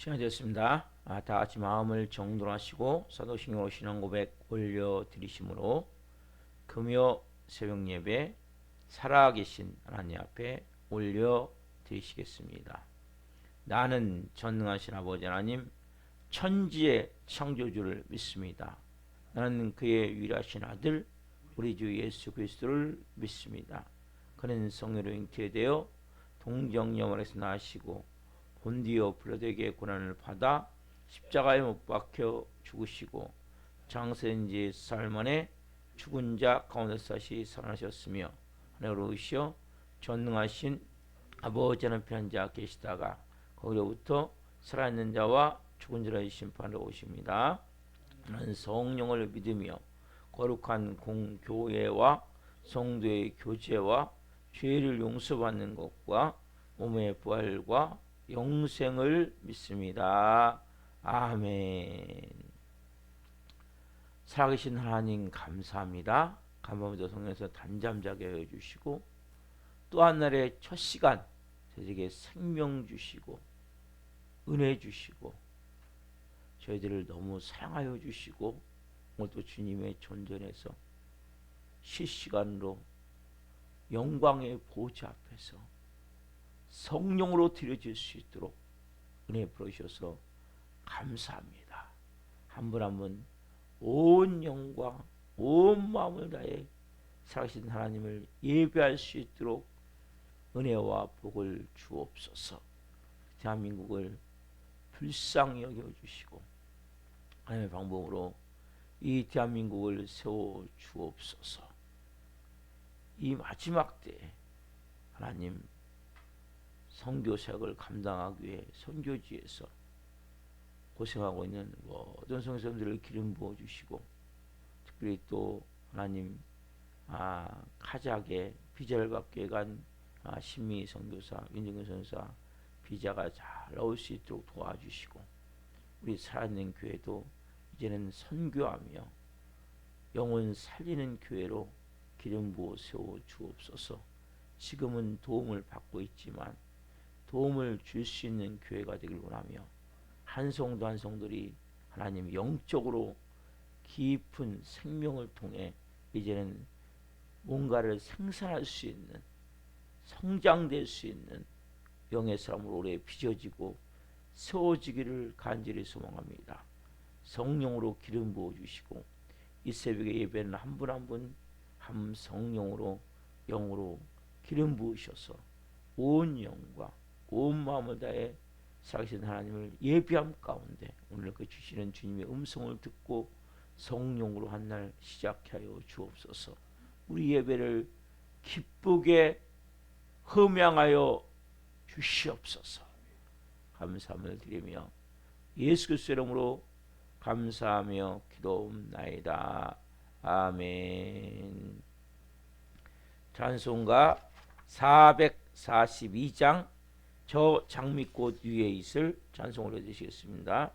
시간이 되었습니다. 다 같이 마음을 정돈하시고 사도신경으로 신앙 고백 올려드리심으로 금요 새벽 예배 살아계신 하나님 앞에 올려드리시겠습니다. 나는 전능하신 아버지 하나님 천지의 창조주를 믿습니다. 나는 그의 유일하신 아들 우리 주 예수 그리스도를 믿습니다. 그는 성령으로 잉태되어 동정녀원에서 나시고 본디오 빌라도에게 고난을 받아 십자가에 못 박혀 죽으시고 장세된 지 사흘 만에 죽은 자 가운데서 다시 살아나셨으며 하늘로 오시어 전능하신 아버지 하나님 편한 자 계시다가 거기로부터 살아있는 자와 죽은 자를 심판하러 오십니다. 나는 성령을 믿으며 거룩한 공교회와 성도의 교제와 죄를 용서받는 것과 몸의 부활과 영생을 믿습니다. 아멘. 살아계신 하나님 감사합니다. 감사합니다. 성령에서 단잠 자게 해주시고 또 한 날의 첫 시간 저에게 생명 주시고 은혜 주시고 저희들을 너무 사랑하여 주시고 오늘 또 주님의 존전에서 실시간으로 영광의 보좌 앞에서 성령으로 드려질 수 있도록 은혜 부어주셔서 감사합니다. 한 분 한 분 온 영광 온 마음을 다해 살아계신 하나님을 예배할 수 있도록 은혜와 복을 주옵소서. 대한민국을 불쌍히 여겨주시고 하나님의 방법으로 이 대한민국을 세워 주옵소서. 이 마지막 때에 하나님 선교사역을 감당하기 위해 선교지에서 고생하고 있는 모든 성도들을 기름 부어 주시고 특별히 또 하나님 카자흐에 비자를 받게 간 신미 선교사 윤정근 선교사 비자가 잘 나올 수 있도록 도와주시고 우리 살아있는 교회도 이제는 선교하며 영혼 살리는 교회로 기름 부어 세워 주옵소서. 지금은 도움을 받고 있지만 도움을 줄 수 있는 교회가 되길 원하며 한 성도 한 성들이 하나님 영적으로 깊은 생명을 통해 이제는 뭔가를 생산할 수 있는 성장될 수 있는 영의 사람으로 오래 빚어지고 세워지기를 간절히 소망합니다. 성령으로 기름 부어주시고 이 새벽의 예배는 한 분 한 분 한 성령으로 영으로 기름 부으셔서 온 영과 온 마음을 다해 살아계신 하나님을 예배함 가운데 오늘 그 주시는 주님의 음성을 듣고 성령으로 한 날 시작하여 주옵소서. 우리 예배를 기쁘게 흠양하여 주시옵소서. 감사함을 드리며 예수 그리스도의 이름으로 감사하며 기도옵나이다. 아멘. 찬송가 442장 저 장미꽃 위에 있을 찬송 올려주시겠습니다.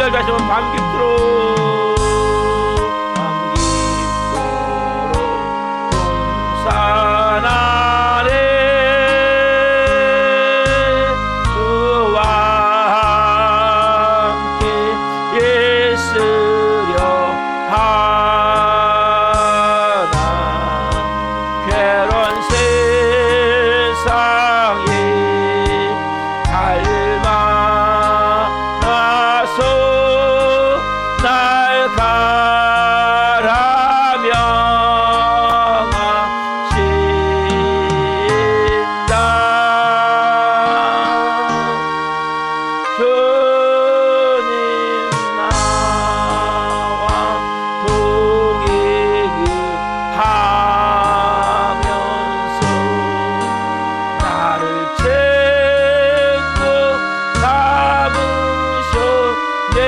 시간 다시 한번 밤깊도록 동산 아래 주와 함께 있으려 하나 괴로운 세상에 닮아서 날 가라며 주님 나와 동행하면서 나를 채고 담으셨네.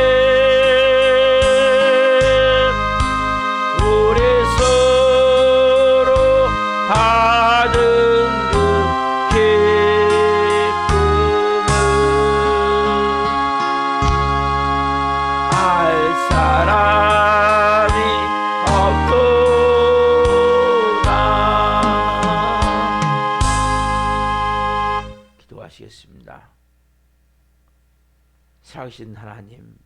우리 서로 받은 그 기쁨을 알 사람이 없구나. 기도하시겠습니다. 살아계신 하나님,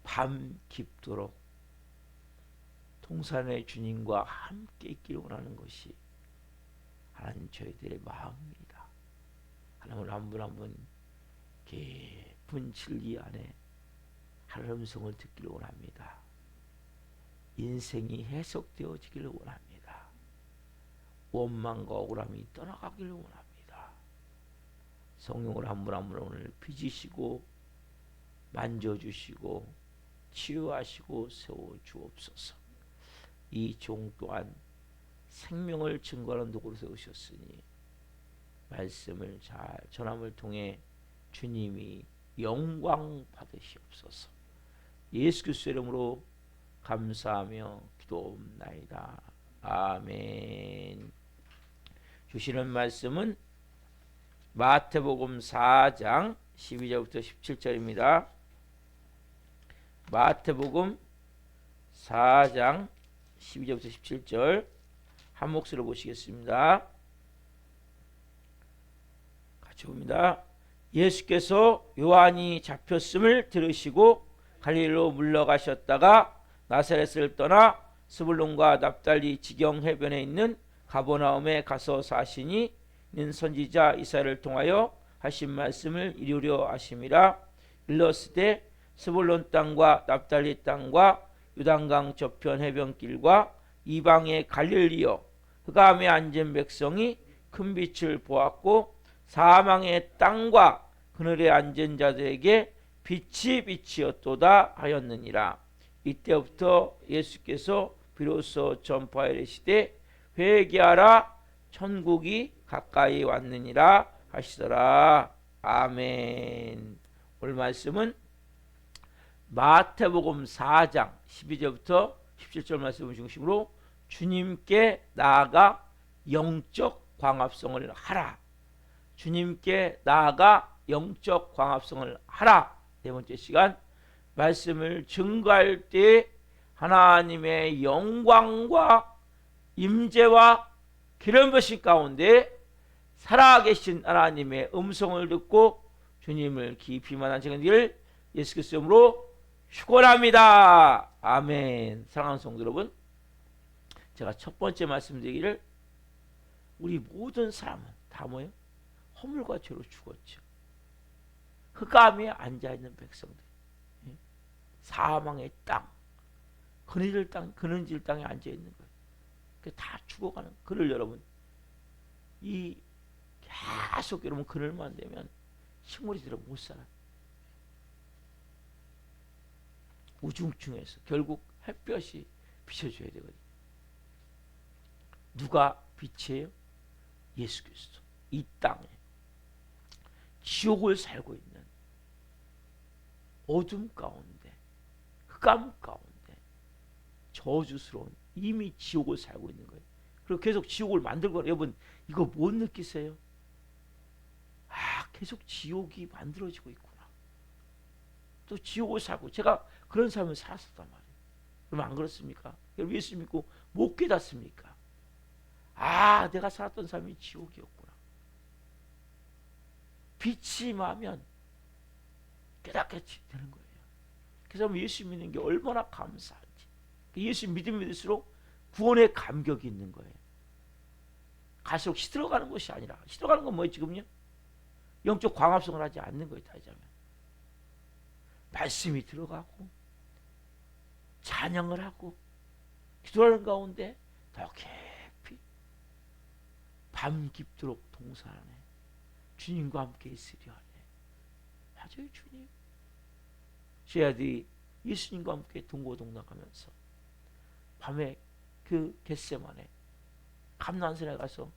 밤 깊도록 동산의 주님과 함께 있기를 원하는 것이 하나님 저희들의 마음입니다. 하나님 한 분 한 분 깊은 진리 안에 하나님 음성을 듣기를 원합니다. 인생이 해석되어지기를 원합니다. 원망과 억울함이 떠나가기를 원합니다. 성령을 한 분 한 분 오늘 빚으시고 만져주시고 치유하시고 세워주옵소서. 이 종 또한 생명을 증거하는 도구로 세우셨으니 말씀을 잘 전함을 통해 주님이 영광 받으시옵소서. 예수 그리스도의 이름으로 감사하며 기도옵나이다. 아멘. 주시는 말씀은 마태복음 4장 12절부터 17절입니다. 마태복음 4장 12절부터 17절 한 목소리로 보시겠습니다. 같이 봅니다. 예수께서 요한이 잡혔음을 들으시고 갈릴리로 물러가셨다가 나사렛을 떠나 스불론과 납달리 지경 해변에 있는 가버나움에 가서 사시니 는 선지자 이사야를 통하여 하신 말씀을 이루려 하심이라. 일러스되 스불론 땅과 납달리 땅과 요단강 저편 해변길과 이방의 갈릴리여, 흑암에 앉은 백성이 큰 빛을 보았고 사망의 땅과 그늘에 앉은 자들에게 빛이 빛이었도다 하였느니라. 이때부터 예수께서 비로소 전파하여 이르시되 회개하라, 천국이 가까이 왔느니라 하시더라. 아멘. 오늘 말씀은 마태복음 4장 12절부터 17절 말씀을 중심으로 주님께 나아가 영적 광합성을 하라. 주님께 나아가 영적 광합성을 하라. 네 번째 시간 말씀을 증거할 때 하나님의 영광과 임재와 기름 부으심 가운데 살아계신 하나님의 음성을 듣고 주님을 깊이 만난 시간을 예수 그리스도 이름으로 축원합니다. 아멘. 사랑하는 성도 여러분, 제가 첫 번째 말씀드리기를 우리 모든 사람은 다 뭐예요? 허물과 죄로 죽었죠. 흑암에 앉아있는 백성들, 사망의 땅, 그늘질 땅에 앉아있는 거예요. 다 죽어가는 그늘. 여러분, 이 계속 여러분 그늘만 되면 식물이 들어 못 살아요. 우중충해서 결국 햇볕이 비춰줘야 되거든요. 누가 빛이에요? 예수 그리스도. 이 땅에 지옥을 살고 있는 어둠 가운데, 흑암 가운데 저주스러운 이미 지옥을 살고 있는 거예요. 그리고 계속 지옥을 만들고. 여러분 이거 못 느끼세요? 계속 지옥이 만들어지고 있구나. 또 지옥을 살고 제가 그런 삶을 살았었단 말이에요. 그럼 안 그렇습니까? 여러분 예수 믿고 못 깨닫습니까? 아, 내가 살았던 삶이 지옥이었구나. 빛이 임하면 깨닫게 되는 거예요. 그래서 예수 믿는 게 얼마나 감사한지. 예수 믿을수록 구원의 감격이 있는 거예요. 갈수록 시들어가는 것이 아니라, 시들어가는 건 뭐예요 지금요? 영적 광합성을 하지 않는 거예요. 다시자면 말씀이 들어가고 찬양을 하고 기도하는 가운데 더 깊이 밤 깊도록 동산하네. 주님과 함께 있으려 하네. 맞아요 주님. 제 아들이 예수님과 함께 동고동락하면서 밤에 그 겟세마네 감난산에 가서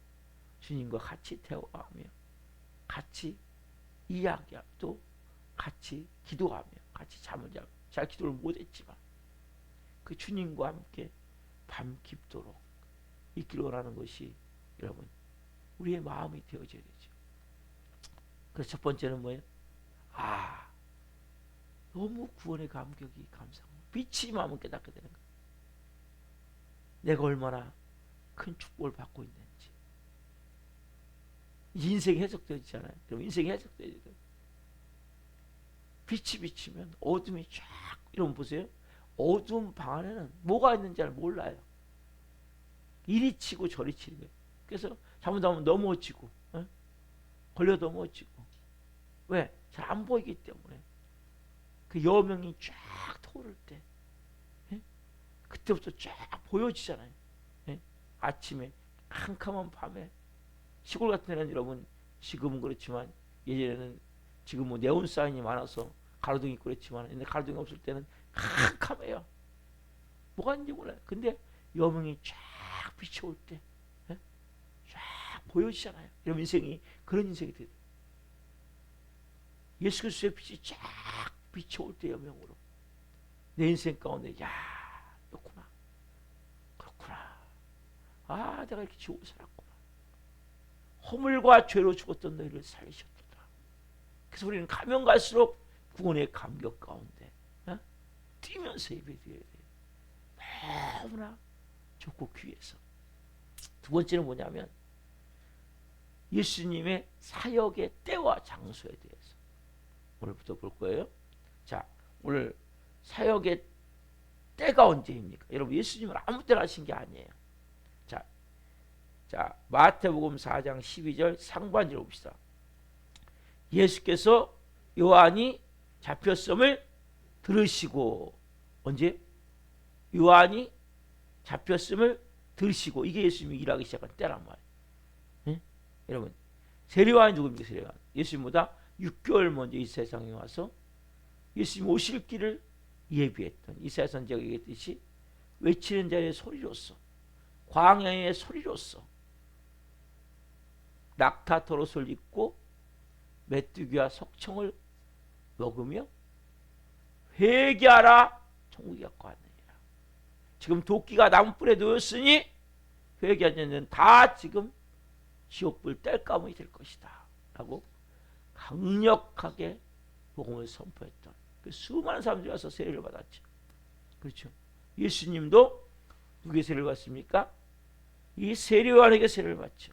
주님과 같이 대화하며 같이 이야기하고 또 같이 기도하며 같이 잠을 자고, 잘 기도를 못했지만 그 주님과 함께 밤 깊도록 있기를 원하는 것이 여러분 우리의 마음이 되어져야 되죠. 그래서 첫 번째는 뭐예요? 아, 너무 구원의 감격이 감사하고 빛이 마음을 깨닫게 되는 거예요. 내가 얼마나 큰 축복을 받고 있는지. 인생이 해석되잖아요. 그럼 인생이 해석돼야 돼요. 빛이 비치면 어둠이 쫙, 이러면 보세요. 어두운 방 안에는 뭐가 있는지 잘 몰라요. 이리 치고 저리 치는 거예요. 그래서 잘못하면 넘어지고, 걸려 넘어지고. 왜? 잘 안 보이기 때문에. 그 여명이 쫙 터오를 때, 그때부터 쫙 보여지잖아요. 아침에, 캄캄한 밤에. 시골 같은 데는 여러분, 지금은 그렇지만, 예전에는 지금 뭐 네온 사인이 많아서 가로등이 있고 그랬지만, 근데 가로등이 없을 때는 캄캄해요. 뭐가 있는지 몰라요. 근데 여명이 쫙 비춰올 때, 쫙 보여지잖아요. 여러분 인생이 그런 인생이 돼요. 예수 그리스도의 빛이 쫙 비춰올 때 여명으로 내 인생 가운데 야, 그렇구나. 그렇구나. 아, 내가 이렇게 지옥을 살았구나. 허물과 죄로 죽었던 너희를 살리셨도다. 그래서 우리는 가면 갈수록 구원의 감격 가운데 뛰면서 예배드려야 돼요. 너무나 좋고 귀해서. 두 번째는 뭐냐면 예수님의 사역의 때와 장소에 대해서 오늘부터 볼 거예요. 자, 오늘 사역의 때가 언제입니까? 여러분 예수님은 아무 때나 하신 게 아니에요. 자, 마태복음 4장 12절 상반절 봅시다. 예수께서 요한이 잡혔음을 들으시고, 언제? 요한이 잡혔음을 들으시고, 이게 예수님이 일하기 시작한 때란 말이에요. 네? 여러분 세례요한이 누굽니까? 세례요한 예수님보다 6개월 먼저 이 세상에 와서 예수님 오실 길을 예비했던 이사야 선지자가 얘기했듯이 외치는 자의 소리로서, 광야의 소리로서 낙타토롯을 입고 메뚜기와 석청을 먹으며 회개하라, 천국이 가까웠느니라. 지금 도끼가 나무뿔에 놓였으니 회개하지 않는 다 지금 지옥불 땔감이 될 것이다 라고 강력하게 복음을 선포했던 그 수많은 사람들이 와서 세례를 받았죠. 그렇죠. 예수님도 누구의 세례를 받습니까? 이 세례요한에게 세례를 받죠.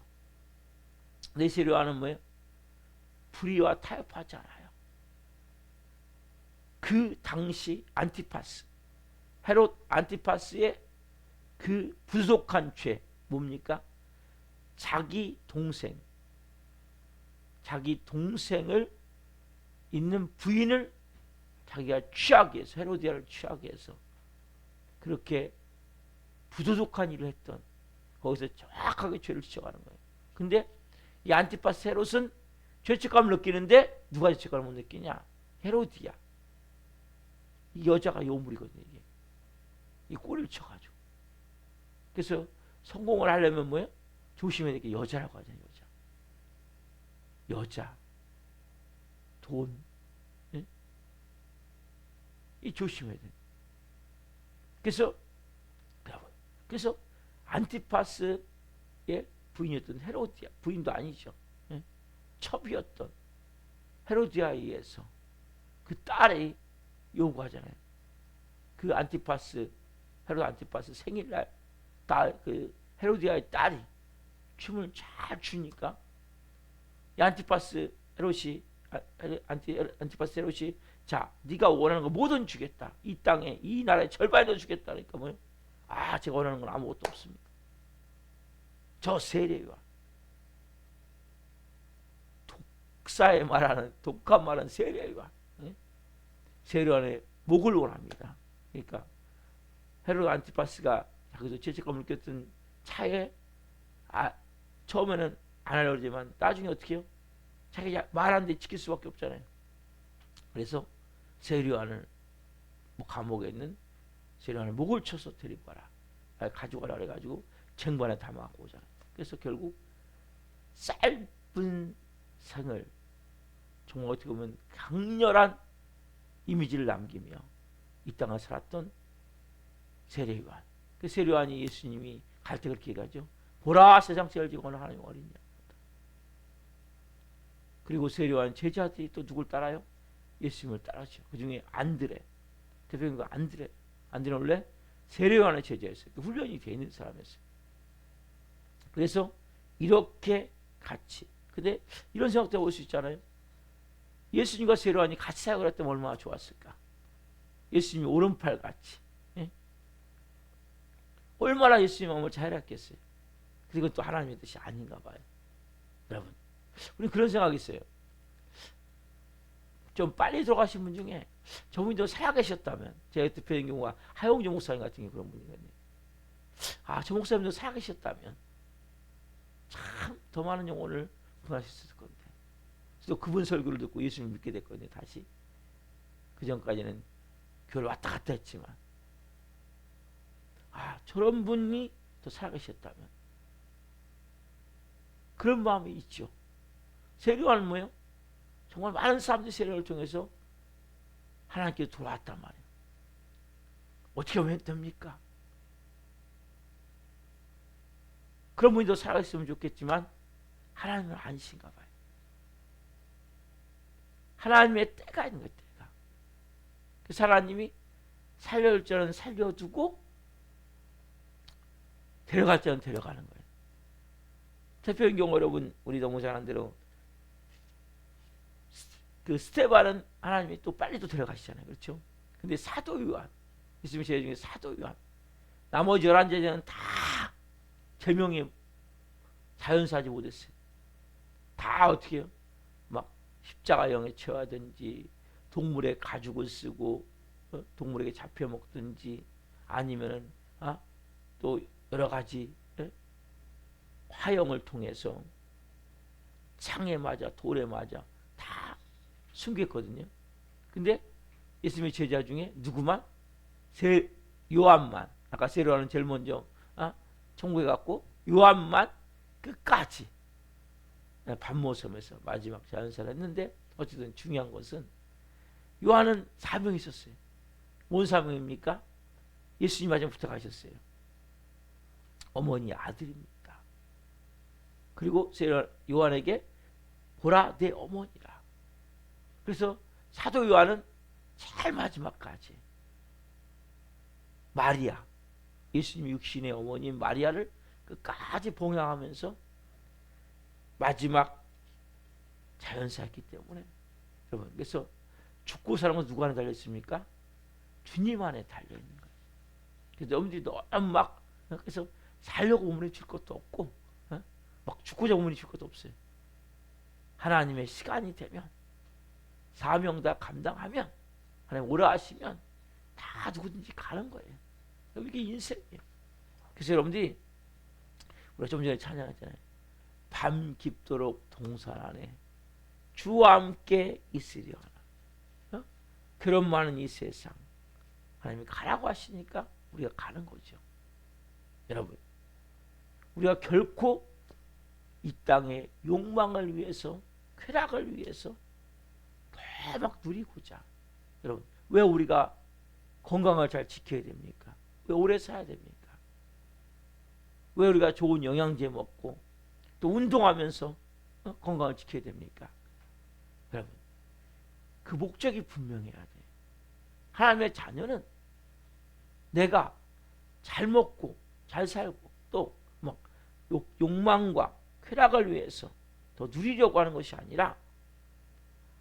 내 세례요한은 뭐예요? 불의와 타협하지 않아요. 그 당시 안티파스, 헤롯 안티파스의 그 부족한 죄 뭡니까? 자기 동생을 있는 부인을 자기가 취하게 해서, 헤로디아를 취하게 해서 그렇게 부도덕한 일을 했던, 거기서 정확하게 죄를 지적하는 거예요. 근데 이 안티파스 헤롯은 죄책감을 느끼는데 누가 죄책감을 못 느끼냐? 헤로디아. 이 여자가 요물이거든요. 이게. 이 꼬리를 쳐가지고. 그래서 성공을 하려면 뭐예요? 조심해야 될 게 여자라고 하잖아요. 여자, 돈, 이 조심해야 돼. 그래서 안티파스의 부인이었던 헤로디아, 부인도 아니죠. 첩이었던 헤로디아에 의해서 그 딸이 요구하잖아요. 그 안티파스, 헤로드 안티파스 생일날 그 헤로디아의 딸이 춤을 잘 추니까 이 안티파스 헤롯이 안티파스 헤롯이 자 네가 원하는 거 뭐든 주겠다. 이 땅에 이 나라의 절반도 주겠다. 그러니까 뭐예요? 아 제가 원하는 건 아무것도 없습니다. 저 세례요한 독사에 말하는 독한 말은 세례요한 세례요한의 목을 원합니다. 그러니까 헤로드 안티파스가 자기도 죄책감을 느꼈던 차에 처음에는 안 하려고 그러지만 나중에 어떻게 해요? 자기가 말하는데 지킬 수밖에 없잖아요. 그래서 세례요한을 감옥에 있는 세례요한을 목을 쳐서 데리고 가라. 가져가라 그래가지고 쟁반에 담아갖고 오잖아요. 그래서 결국 짧은 생을 정말 어떻게 보면 강렬한 이미지를 남기며 이 땅을 살았던 세례요한. 그 세례요한이 예수님이 갈 때 그렇게 얘기하죠. 보라 세상 제일 지고는 하나님 어린 양. 그리고 세례요한 제자들이 또 누굴 따라요? 예수님을 따라죠. 그 중에 안드레 대표님과 안드레는 원래 세례요한의 제자였어요. 훈련이 되어 있는 사람이었어요. 그래서 이렇게 같이 근데 이런 생각도 올 수 있잖아요. 예수님과 세례요한이 같이 사역을 했다면 얼마나 좋았을까. 예수님이 오른팔 같이 얼마나 예수님 마음을 잘 알았겠어요. 그리고 또 하나님의 뜻이 아닌가 봐요. 여러분 우리 그런 생각이 있어요. 좀 빨리 돌아가신 분 중에 저분이 더 살아계셨다면 제가 대표인 경우가 하용주 목사님 같은 경우 그런 분이거든요. 저 목사님도 살아계셨다면 참 더 많은 영혼을 구원하셨을 건데 또 그분 설교를 듣고 예수님을 믿게 됐거든요. 다시 그 전까지는 교회를 왔다 갔다 했지만 저런 분이 더 살아계셨다면 그런 마음이 있죠. 세례요한은 뭐예요? 정말 많은 사람들이 세례를 통해서 하나님께 돌아왔단 말이에요. 어떻게 하면 됩니까? 그런 분이 더 살아있으면 좋겠지만 하나님은 아니신가 봐요. 하나님의 때가 있는 거예요. 때가. 그래서 하나님이 살려줄 줄은 살려두고 데려갈 줄은 데려가는 거예요. 대표인 경우 여러분 우리 너무 잘한 대로 그 스테반은 하나님이 또 빨리 또 데려가시잖아요. 그렇죠? 근데 사도 요한 예수님 제자 중에 사도 요한 나머지 11제자는 다 제명에 자연사하지 못했어요. 다 어떻게 해요? 막 십자가형에 처하든지 동물의 가죽을 쓰고 동물에게 잡혀 먹든지 아니면은 또 여러 가지 화형을 통해서 창에 맞아 돌에 맞아 다 숨겼거든요. 근데 예수님의 제자 중에 누구만? 요한만 아까 세례요한은 제일 먼저 천국에 갔고 요한만 끝까지 반모섬에서 마지막 자연사를 했는데 어쨌든 중요한 것은 요한은 사명이 있었어요. 뭔 사명입니까? 예수님 마지막 부탁하셨어요. 어머니 아들입니다. 그리고 요한에게 보라 내 어머니라. 그래서 사도 요한은 제일 마지막까지 마리아 예수님 육신의 어머니 마리아를 끝까지 봉양하면서 마지막 자연사였기 때문에 여러분 그래서 죽고 사는 건 누구 안에 달려있습니까? 주님 안에 달려있는 거예요. 그래서 여러분들이 너무 막 그래서 살려고 우물이 줄 것도 없고 막 죽고자 우물이 줄 것도 없어요. 하나님의 시간이 되면 사명 다 감당하면 하나님 오라 하시면 다 누구든지 가는 거예요. 이게 인생이에요. 그래서 여러분들이 우리가 좀 전에 찬양했잖아요. 밤 깊도록 동산 안에 주와 함께 있으려 하나. 그런 많은 이 세상 하나님이 가라고 하시니까 우리가 가는 거죠. 여러분 우리가 결코 이 땅의 욕망을 위해서 쾌락을 위해서 막 누리고자 여러분 왜 우리가 건강을 잘 지켜야 됩니까? 왜 오래 살아야 됩니까? 왜 우리가 좋은 영양제 먹고 또 운동하면서 건강을 지켜야 됩니까? 여러분 그 목적이 분명해야 돼요. 하나님의 자녀는 내가 잘 먹고 잘 살고 또 막 욕망과 쾌락을 위해서 더 누리려고 하는 것이 아니라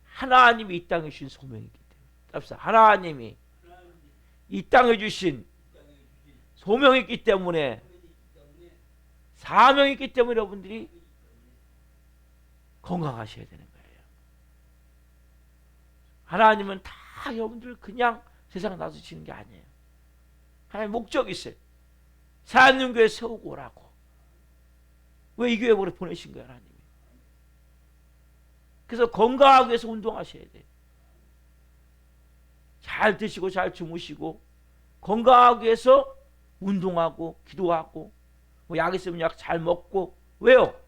하나님이 이 땅에 주신 소명이기 때문에, 답사 하나님이 이 땅에 주신 소명이 있기 때문에, 사명이 있기 때문에 여러분들이 건강하셔야 되는 거예요. 하나님은 다 여러분들 그냥 세상 놔두시는 게 아니에요. 하나님 목적이 있어요. 사랑교회 세우고 오라고. 왜 이 교회 보내신 거예요, 하나님이? 그래서 건강하기 위해서 운동하셔야 돼요. 잘 드시고 잘 주무시고 건강하기 위해서 운동하고 기도하고 뭐 약 있으면 약 잘 먹고. 왜요?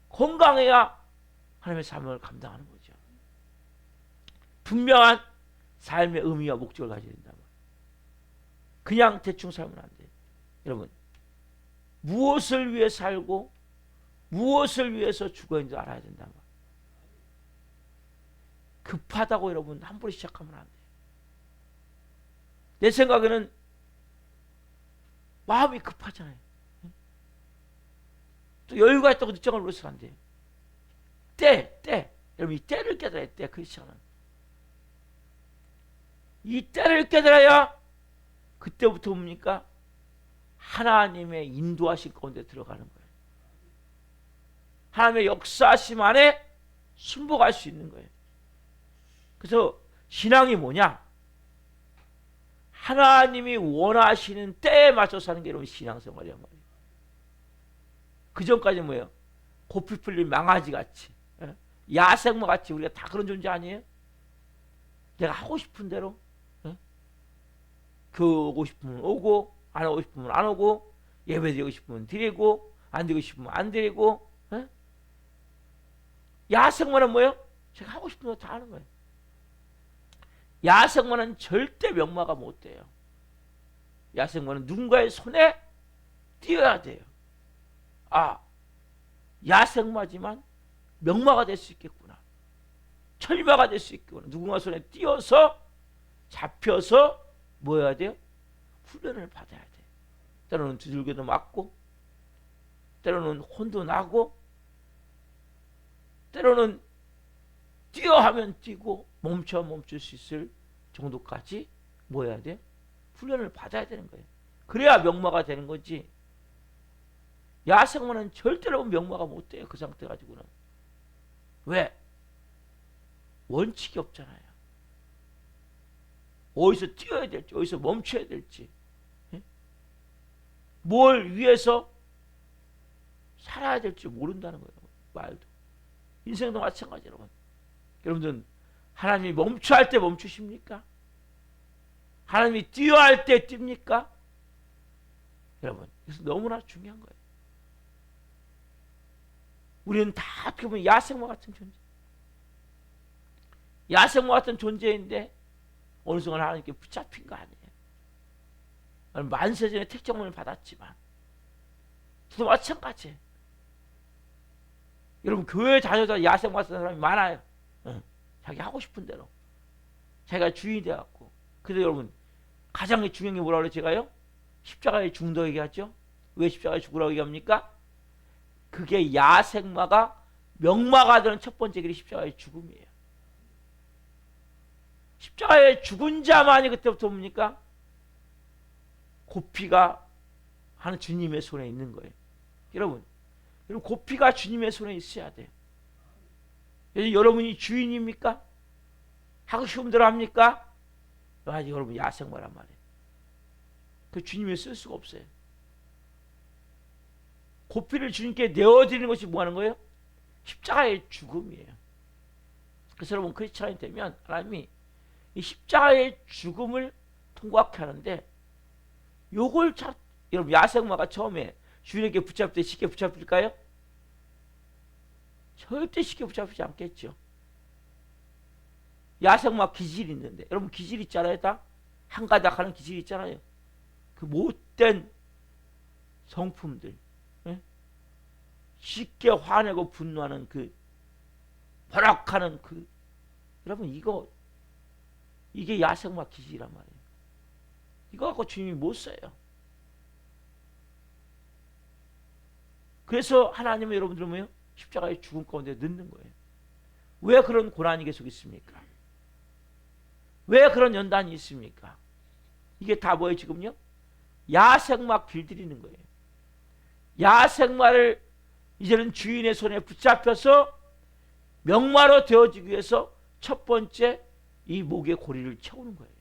건강해야 하나님의 사명을 감당하는 거죠. 분명한 삶의 의미와 목적을 가져야 된다면 그냥 대충 살면 안 돼요. 여러분, 무엇을 위해 살고 무엇을 위해서 죽어있는지 알아야 된다면, 급하다고 여러분 함부로 시작하면 안 돼요. 내 생각에는 마음이 급하잖아요. 또 여유가 있다고 늦장을 놓으면 안 돼요. 때. 여러분, 이 때를 깨달아야 돼. 크리스천은 이 때를 깨달아야 그때부터 뭡니까? 하나님의 인도하신 가운데 들어가는 거예요. 하나님의 역사하심 안에 순복할 수 있는 거예요. 그래서 신앙이 뭐냐? 하나님이 원하시는 때에 맞춰 사는 게 여러분 신앙생활이란 말이에요. 그 전까지는 뭐예요? 고삐 풀린 망아지같이, 야생마같이 우리가 다 그런 존재 아니에요? 내가 하고 싶은 대로 교회 오고 싶으면 오고, 안 오고 싶으면 안 오고, 예배 드리고 싶으면 드리고, 안 드리고 싶으면 안 드리고. 야생마는 뭐예요? 제가 하고 싶은 거 다 하는 거예요. 야생마는 절대 명마가 못 돼요. 야생마는 누군가의 손에 띄어야 돼요. 아, 야생마지만 명마가 될 수 있겠구나. 철마가 될 수 있겠구나. 누군가 손에 띄어서 잡혀서 뭐 해야 돼요? 훈련을 받아야 돼. 때로는 두들겨도 맞고, 때로는 혼도 나고, 때로는 뛰어 하면 뛰고 멈출 수 있을 정도까지 뭐 해야 돼? 훈련을 받아야 되는 거예요. 그래야 명마가 되는 거지. 야생마는 절대로 명마가 못 돼요. 그 상태 가지고는. 왜? 원칙이 없잖아요. 어디서 뛰어야 될지, 어디서 멈춰야 될지, 뭘 위해서 살아야 될지 모른다는 거예요. 말도. 인생도 마찬가지. 여러분들은 하나님이 멈춰 할 때 멈추십니까? 하나님이 뛰어 할 때 뜁니까? 여러분, 그래서 너무나 중요한 거예요. 우리는 다 어떻게 보면 야생마 같은 존재, 야생마 같은 존재인데 어느 순간 하나님께 붙잡힌 거 아니에요. 만세전에 택정문을 받았지만 저도 마찬가지예요. 여러분, 교회 다녀다 야생마 같은 사람이 많아요. 자기 하고 싶은 대로 자기가 주인이 돼갖고. 그래서 여러분, 가장 중요한 게 뭐라고 그래요? 제가요? 십자가에 죽는다고 얘기하죠. 왜 십자가에 죽으라고 얘기합니까? 그게 야생마가 명마가 되는 첫 번째 길이 십자가의 죽음이에요. 십자가에 죽은 자만이 그때부터 뭡니까? 고피가 하는 주님의 손에 있는 거예요. 여러분 고피가 주님의 손에 있어야 돼요. 여러분이 주인입니까? 하고 싶은 대로 합니까? 여러분 야생마란 말이에요. 그 주님이 쓸 수가 없어요. 고피를 주님께 내어드리는 것이 뭐 하는 거예요? 십자가의 죽음이에요. 그래서 여러분 크리스찬이 되면 하나님이 이 십자가의 죽음을 통과하게 하는데, 요걸 여러분 야생마가 처음에 주인에게 붙잡을 때 쉽게 붙잡힐까요? 절대 쉽게 붙잡히지 않겠죠. 야생마 기질이 있는데, 여러분 기질 있잖아요. 다 한 가닥 하는 기질이 있잖아요. 그 못된 성품들, 쉽게 화내고 분노하는 그 버럭하는 그, 여러분 이게 야생마 기질이란 말이에요. 이거 갖고 주님이 못 써요. 그래서 하나님은 여러분들 뭐예요? 십자가의 죽음 가운데 넣는 거예요. 왜 그런 고난이 계속 있습니까? 왜 그런 연단이 있습니까? 이게 다 뭐예요 지금요? 야생마 길들이는 거예요. 야생마를 이제는 주인의 손에 붙잡혀서 명마로 되어지기 위해서 첫 번째 이 목의 고리를 채우는 거예요.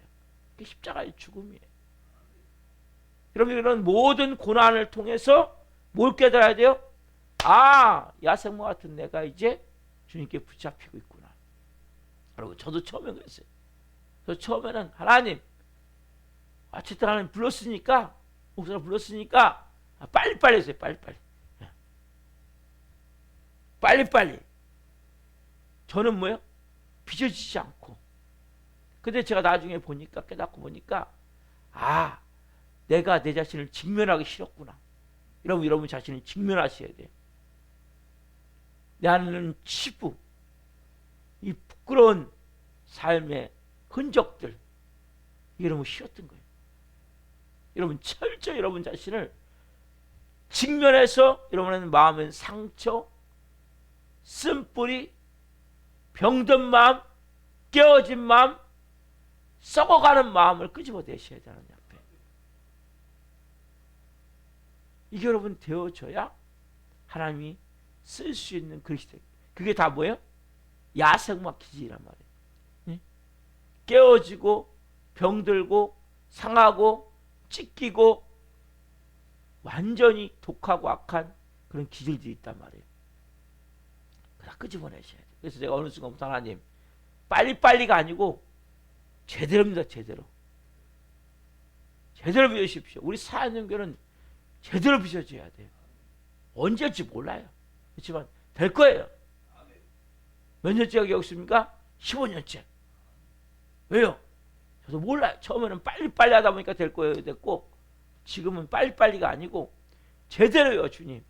그게 십자가의 죽음이에요. 여러분 이런 모든 고난을 통해서 뭘 깨달아야 돼요? 아, 야생마 같은 내가 이제 주님께 붙잡히고 있구나. 여러분 저도 처음에 그랬어요. 저 처음에는 하나님, 어쨌든 하나님 불렀으니까, 목사가 불렀으니까 빨리빨리 했어요. 빨리빨리. 저는 뭐예요? 빚어지지 않고. 근데 제가 나중에 보니까, 깨닫고 보니까, 아, 내가 내 자신을 직면하기 싫었구나. 여러분 자신을 직면하셔야 돼요. 나는 치부, 이 부끄러운 삶의 흔적들, 이게 너무 싫었던 거예요. 여러분 철저히 여러분 자신을 직면해서 여러분의 마음은 상처, 쓴뿌리, 병든 마음, 깨어진 마음, 썩어가는 마음을 끄집어내셔야 되는 앞에. 이게 여러분 되어져야 하나님이 쓸 수 있는 그릇이 돼요. 그게 다 뭐예요? 야생마 기질이란 말이에요. 네? 깨어지고 병들고 상하고 찢기고 완전히 독하고 악한 그런 기질들이 있단 말이에요. 다 끄집어내셔야 돼요. 그래서 제가 어느 순간부터 하나님 빨리빨리가 아니고 제대로입니다. 제대로 빚으십시오. 우리 사연연교는 제대로 빚어져야 돼요. 언제 올지 몰라요. 그렇지만 될 거예요. 몇 년째가 기억습니까? 15년째. 왜요? 저도 몰라요. 처음에는 빨리빨리 하다 보니까 될 거예요. 됐고 지금은 빨리빨리가 아니고 제대로요. 주님.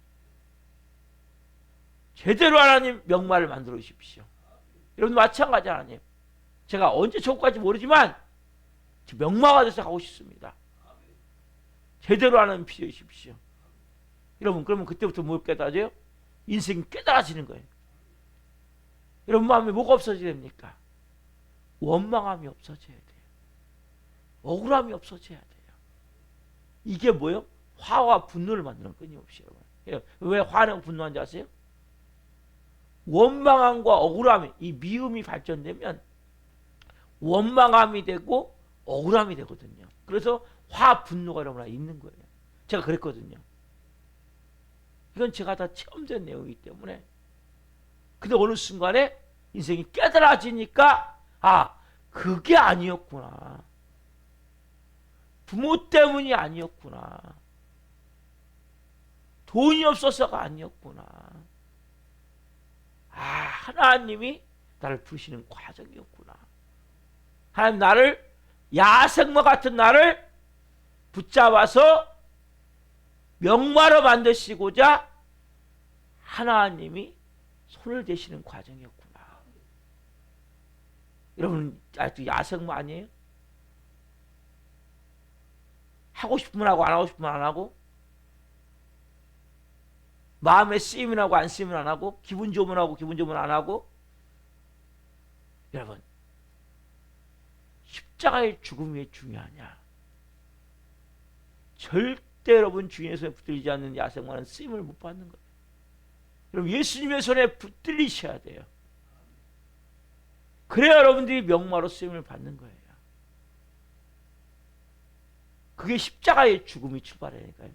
제대로 하나님 명마를 만들어 주십시오. 여러분 마찬가지 하나님. 제가 언제 저거까지 모르지만 명마가 돼서 가고 싶습니다. 제대로 하나님 필요해 주십시오. 여러분 그러면 그때부터 뭘 깨달아져요? 인생이 깨달아지는 거예요. 여러분 마음에 뭐가 없어져야 됩니까? 원망함이 없어져야 돼요. 억울함이 없어져야 돼요. 이게 뭐예요? 화와 분노를 만드는 끊임없이 여러분. 왜 화는 분노한지 아세요? 원망함과 억울함이 이 미움이 발전되면 원망함이 되고 억울함이 되거든요. 그래서 화, 분노가 여러분 있는 거예요. 제가 그랬거든요. 이건 제가 다 체험된 내용이기 때문에. 근데 어느 순간에 인생이 깨달아지니까 아, 그게 아니었구나. 부모 때문이 아니었구나. 돈이 없어서가 아니었구나. 아, 하나님이 나를 부르시는 과정이었구나. 하나님 나를 야생마 같은 나를 붙잡아서 명마로 만드시고자 하나님이 손을 대시는 과정이었구나. 여러분 아직도 야생마 아니에요? 하고 싶으면 하고 안 하고 싶으면 안 하고 마음에 쓰이면 하고 안 쓰이면 안 하고 기분 좋으면 하고 기분 좋으면 안 하고. 여러분 십자가의 죽음이 왜 중요하냐? 절대 여러분 주인의 손에 붙들리지 않는 야생마는 쓰임을 못 받는 거예요. 여러분 예수님의 손에 붙들리셔야 돼요. 그래야 여러분들이 명마로 쓰임을 받는 거예요. 그게 십자가의 죽음이 출발이니까요.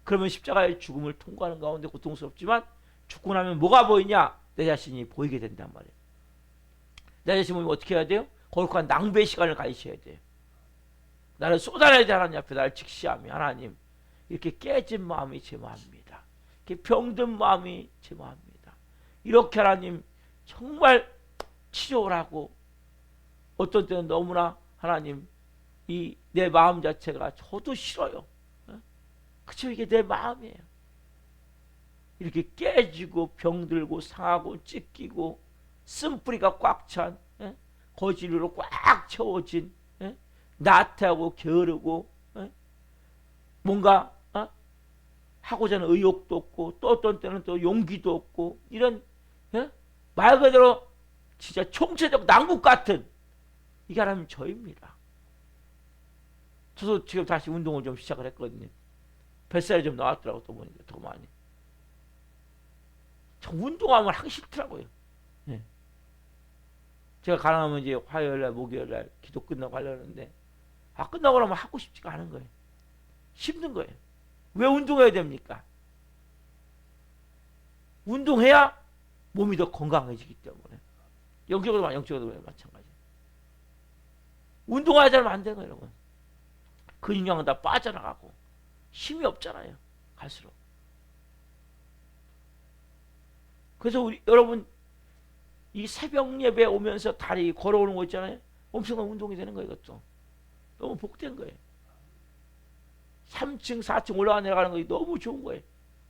그러면 십자가의 죽음을 통과하는 가운데 고통스럽지만 죽고 나면 뭐가 보이냐? 내 자신이 보이게 된단 말이에요. 내 자신이 보이면 어떻게 해야 돼요? 거룩한 낭배의 시간을 가지셔야 돼요. 나를 쏟아내야 돼. 하나님 앞에 나를 직시하며 하나님 이렇게 깨진 마음이 제 마음입니다. 이렇게 병든 마음이 제 마음입니다. 이렇게 하나님 정말 치료를 하고 어떤 때는 너무나 하나님 이 내 마음 자체가 저도 싫어요. 그쵸? 이게 내 마음이에요. 이렇게 깨지고 병들고 상하고 찢기고 쓴뿌리가 꽉 찬 거짓으로 꽉 채워진, 예? 나태하고 게으르고, 예? 뭔가 하고자 하는 의욕도 없고 또 어떤 때는 또 용기도 없고 이런, 예? 말 그대로 진짜 총체적 난국 같은 이게 하나님 저입니다. 저도 지금 다시 운동을 좀 시작을 했거든요. 뱃살이 좀 나왔더라고. 또 보니까 더 많이. 저 운동하면 하기 싫더라고요. 예. 제가 가능하면 이제 화요일날 목요일날 기도 끝나고 하려는데 끝나고 나면 하고 싶지가 않은 거예요. 힘든 거예요. 왜 운동해야 됩니까? 운동해야 몸이 더 건강해지기 때문에. 영적으로 마찬가지. 운동하지 않으면 안 되는 거예요, 여러분. 근육량은 다 빠져나가고 힘이 없잖아요, 갈수록. 그래서 여러분 이 새벽 예배 오면서 다리 걸어오는 거 있잖아요. 엄청난 운동이 되는 거예요, 이것도. 너무 복된 거예요. 3층, 4층 올라가 내려가는 거 너무 좋은 거예요.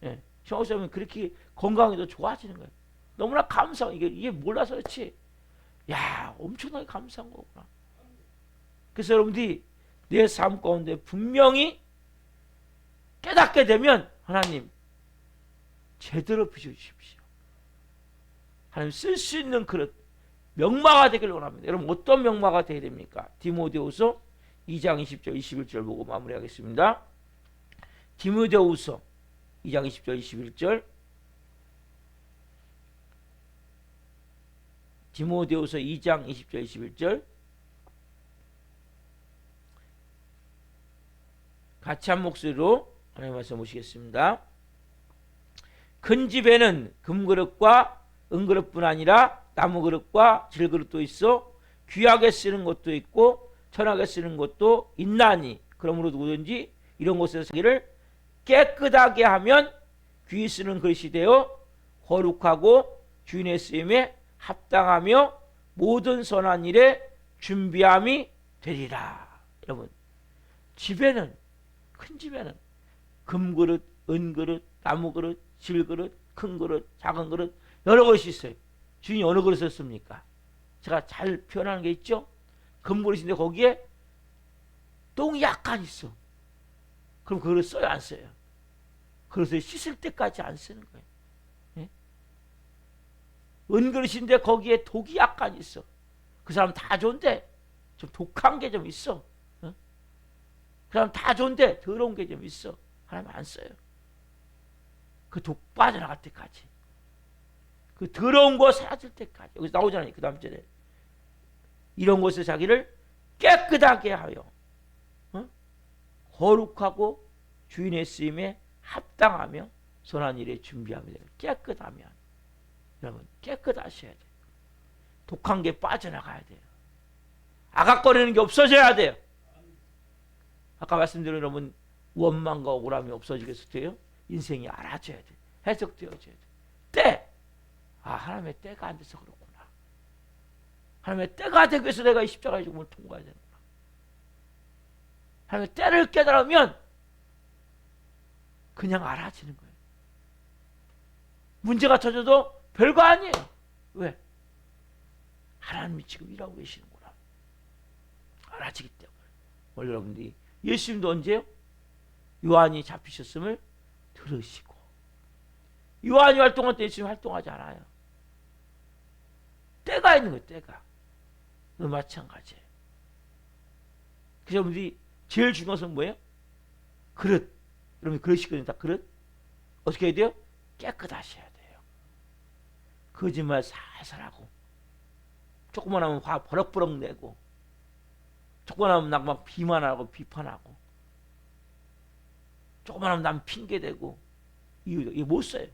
예. 정확히 그렇게 건강이 더 좋아지는 거예요. 너무나 감사한, 이게 몰라서 그렇지. 야, 엄청나게 감사한 거구나. 그래서 여러분들이 내 삶 가운데 분명히 깨닫게 되면 하나님 제대로 빚어주십시오. 하나님 쓸 수 있는 그릇, 명마가 되길 원합니다. 여러분 어떤 명마가 되어야 됩니까? 디모데후서 2장 20절 21절 보고 마무리하겠습니다. 디모데후서 2장 20절 21절 디모데후서 2장 20절 21절 같이 한 목소리로 하나님 말씀 보시겠습니다. 큰 집에는 금그릇과 은그릇뿐 아니라 나무그릇과 질그릇도 있어 귀하게 쓰는 것도 있고 천하게 쓰는 것도 있나니 그러므로 누구든지 이런 곳에서 자기를 깨끗하게 하면 귀히 쓰는 그릇이 되어 거룩하고 주인의 쓰임에 합당하며 모든 선한 일에 준비함이 되리라. 여러분 집에는, 큰 집에는 금그릇, 은그릇, 나무그릇, 질그릇, 큰 그릇, 작은 그릇 여러 그릇이 있어요. 주인이 어느 그릇을 씁니까? 제가 잘 표현하는 게 있죠. 금그릇인데 거기에 똥이 약간 있어. 그럼 그 그릇 써요, 안 써요? 그릇을 씻을 때까지 안 쓰는 거예요. 예? 은그릇인데 거기에 독이 약간 있어. 그 사람 다 좋은데 좀 독한 게 좀 있어. 어? 그 사람 다 좋은데 더러운 게 좀 있어. 하나님 안 써요. 그 독 빠져나갈 때까지. 그 더러운 거 사라질 때까지. 여기서 나오잖아요. 그 다음 절에. 이런 곳에 자기를 깨끗하게 하여 거룩하고 주인의 쓰임에 합당하며 선한 일에 준비하면 돼요. 깨끗하면. 여러분 깨끗하셔야 돼요. 독한 게 빠져나가야 돼요. 아각거리는 게 없어져야 돼요. 아까 말씀드린 여러분 원망과 억울함이 없어지겠어요? 돼요? 인생이 알아져야 돼. 해석되어져야 돼. 때! 하나님의 때가 안 돼서 그렇구나. 하나님의 때가 되기 위해서 내가 이 십자가의 죽음을 통과해야 되는구나. 하나님의 때를 깨달으면 그냥 알아지는 거예요. 문제가 터져도 별거 아니에요. 왜? 하나님이 지금 일하고 계시는구나. 알아지기 때문에. 원래 여러분들이 예수님도 언제요? 요한이 잡히셨음을 들으시고. 요한이 활동할 때 예수님 활동하지 않아요. 때가 있는 거예요. 때가. 마찬가지예요. 그래서 여러분들이 제일 중요한 것은 뭐예요? 그릇. 여러분 그릇이거든요. 다 그릇. 어떻게 해야 돼요? 깨끗하셔야 돼요. 거짓말 살살하고 조금만 하면 화 버럭버럭 내고 조금만 하면 막 비만하고 비판하고 조금만 하면 남 핑계대고 이거 못 써요.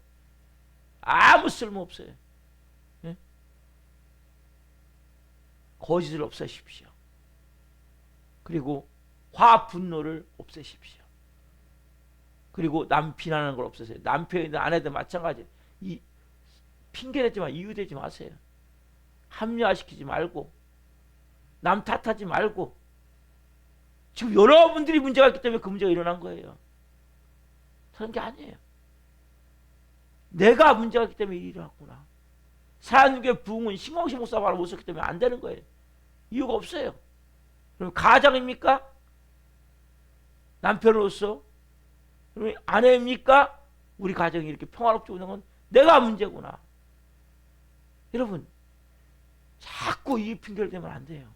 아무 쓸모 없어요. 예? 거짓을 없애십시오. 그리고 화 분노를 없애십시오. 그리고 남 비난하는 걸 없애세요. 남편이든 아내든 마찬가지. 이 핑계대지 마, 이유대지 마세요. 합리화시키지 말고 남 탓하지 말고. 지금 여러분들이 문제가 있기 때문에 그 문제가 일어난 거예요. 다른 게 아니에요. 내가 문제가 있기 때문에 일이 일어났구나. 사람에게 부흥은 신광식 목사 바로 못 썼기 때문에 안 되는 거예요. 이유가 없어요. 그럼 가장입니까? 남편으로서? 그럼 아내입니까? 우리 가정이 이렇게 평화롭지 못한 건 내가 문제구나. 여러분, 자꾸 이 핑계를 대면 안 돼요.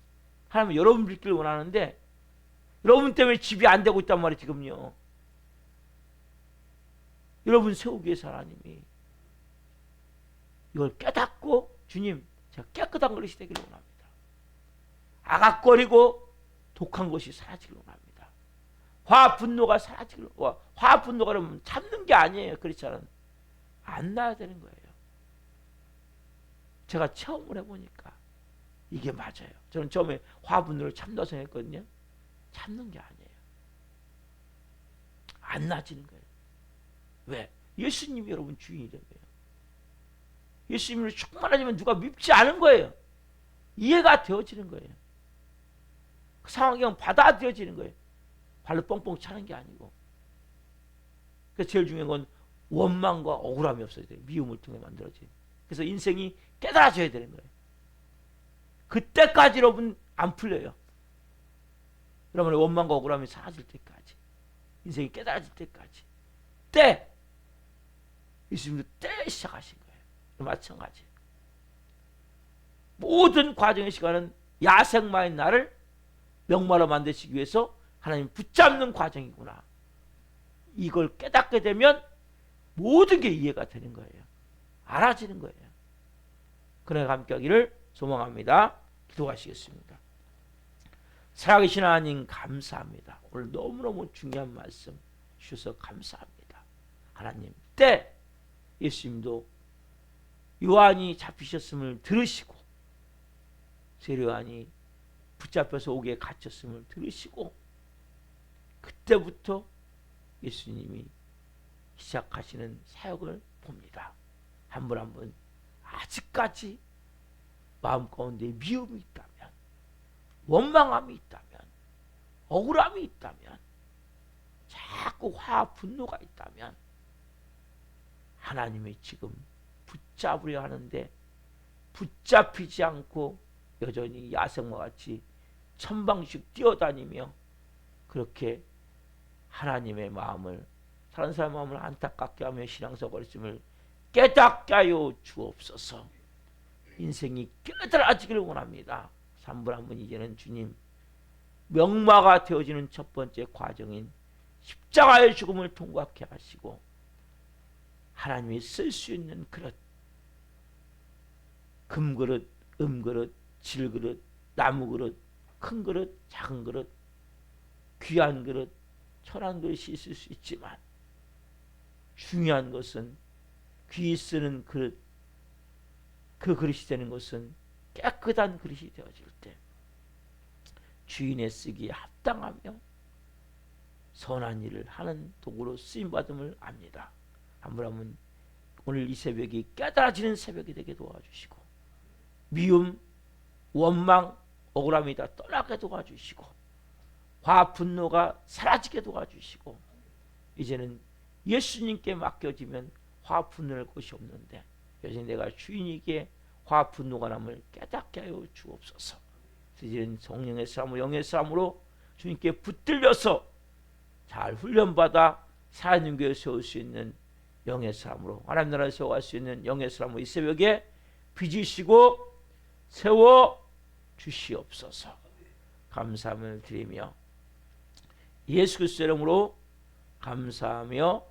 하나님은 여러분 믿기를 원하는데 여러분 때문에 집이 안 되고 있단 말이에요. 지금요. 여러분 세우기 위해서 하나님이 이걸 깨닫고 주님 제가 깨끗한 그릇이 되기를 원합니다. 아각거리고 독한 것이 사라지기를 원합니다. 화 분노가 사라지기를 화 분노가 그러면 참는 게 아니에요. 그렇잖아요. 안 나야 되는 거예요. 제가 체험을 해보니까 이게 맞아요. 저는 처음에 화 분노를 참는다고 생각했거든요. 참는 게 아니에요. 안 나아지는 거예요. 왜? 예수님이 여러분 주인이라고요. 예수님을 충만하지만 누가 밉지 않은 거예요. 이해가 되어지는 거예요. 그 상황이 그냥 받아들여지는 거예요. 발로 뻥뻥 차는 게 아니고. 그래서 제일 중요한 건 원망과 억울함이 없어야 돼요. 미움을 통해 만들어진. 그래서 인생이 깨달아져야 되는 거예요. 그때까지 여러분 안 풀려요. 여러분 원망과 억울함이 사라질 때까지. 인생이 깨달아질 때까지. 때! 예수님도 때 시작하신 거예요. 마찬가지. 모든 과정의 시간은 야생마인 나를 명마로 만드시기 위해서 하나님 붙잡는 과정이구나. 이걸 깨닫게 되면 모든 게 이해가 되는 거예요. 알아지는 거예요. 그날과 함께 하기를 소망합니다. 기도하시겠습니다. 살아계신 하나님 감사합니다. 오늘 너무너무 중요한 말씀 주셔서 감사합니다. 하나님 때 예수님도 요한이 잡히셨음을 들으시고 세례요한이 붙잡혀서 옥에 갇혔음을 들으시고 그때부터 예수님이 시작하시는 사역을 봅니다. 한 분 한 분 아직까지 마음 가운데 미움이 있다면, 원망함이 있다면, 억울함이 있다면, 자꾸 화 분노가 있다면 하나님이 지금 붙잡으려 하는데 붙잡히지 않고 여전히 야생과 같이 천방씩 뛰어다니며 그렇게 하나님의 마음을, 다른 사람의 마음을 안타깝게 하며 신앙생활을 깨닫게 하여 주옵소서. 인생이 깨달아지기를 원합니다. 3분 한 분 이제는 주님 명마가 되어지는 첫 번째 과정인 십자가의 죽음을 통과하게 하시고 하나님이 쓸 수 있는 그릇, 금그릇, 음그릇, 질그릇, 나무그릇, 큰 그릇, 작은 그릇, 귀한 그릇, 천한 그릇이 있을 수 있지만 중요한 것은 귀 쓰는 그릇, 그 그릇이 되는 것은 깨끗한 그릇이 되어질 때 주인의 쓰기에 합당하며 선한 일을 하는 도구로 쓰임받음을 압니다. 한 분 한 분 오늘 이 새벽이 깨달아지는 새벽이 되게 도와주시고 미움, 원망, 억울함이 다 떠나게 도와주시고 화, 분노가 사라지게 도와주시고 이제는 예수님께 맡겨지면 화, 분노할 것이 없는데 여전히 내가 주인이기에 화, 분노가 남을 깨닫게 하여 주옵소서. 이제는 성령의 사람으로 영의 사람으로 주님께 붙들려서 잘 훈련받아 살아있는 교회에 세울 수 있는 영의 사람으로 하나님 나라에 세워갈 수 있는 영의 사람으로 이 새벽에 빚으시고 세워 주시옵소서. 감사함을 드리며 예수 그리스도의 이름으로 감사하며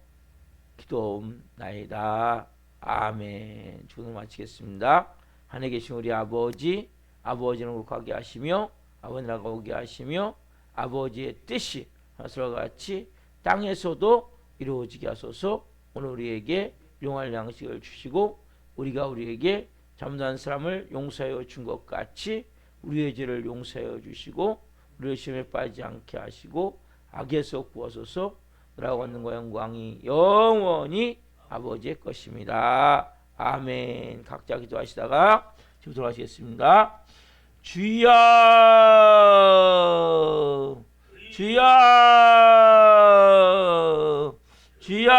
기도옵나이다. 아멘. 주는 마치겠습니다. 하늘에 계신 우리 아버지, 아버지는 거룩하게 하시며 아버지 나라가 오게 하시며 아버지의 뜻이 하늘과 같이 땅에서도 이루어지게 하소서. 오늘 우리에게 용할 양식을 주시고 우리가 우리에게 잘못한 사람을 용서하여 준 것 같이 우리의 죄를 용서하여 주시고 우리의 시험에 빠지지 않게 하시고 악에서 구하소서. 나라가 원능과 영광이 영원히 아버지의 것입니다. 아멘. 각자 기도하시다가 지금 돌아가시겠습니다. 주여 주여 주여